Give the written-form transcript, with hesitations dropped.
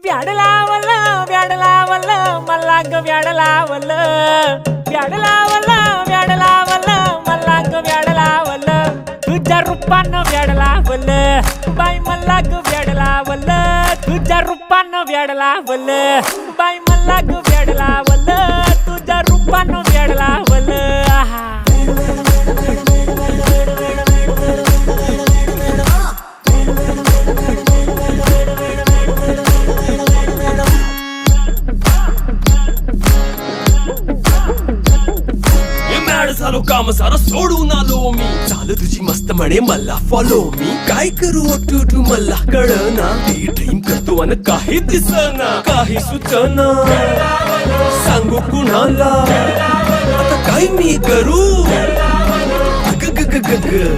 व्याड लावलं व्याड लावलं मला ग व्याड लावलं व्याड लावलं व्याड लावलं मला ग व्याड लावलं तुझ्या रूपानं व्याड लावलं बाई मला ग व्याड लावलं तुझ्या रूपानं व्याड लावलं बाई मला ग व्याड लावलं तुझ्या रूपानं व्याड लावलं आहा झालो काम सारं सोडून आलो मी चाल तुझी मस्त म्हणे मला फॉलो मी काय करू टू मला कळना ती ड्रीम करतो आणि काही दिसना काही सुचना सांगू कुणाला आता काय मी करू ग ग ग ग ग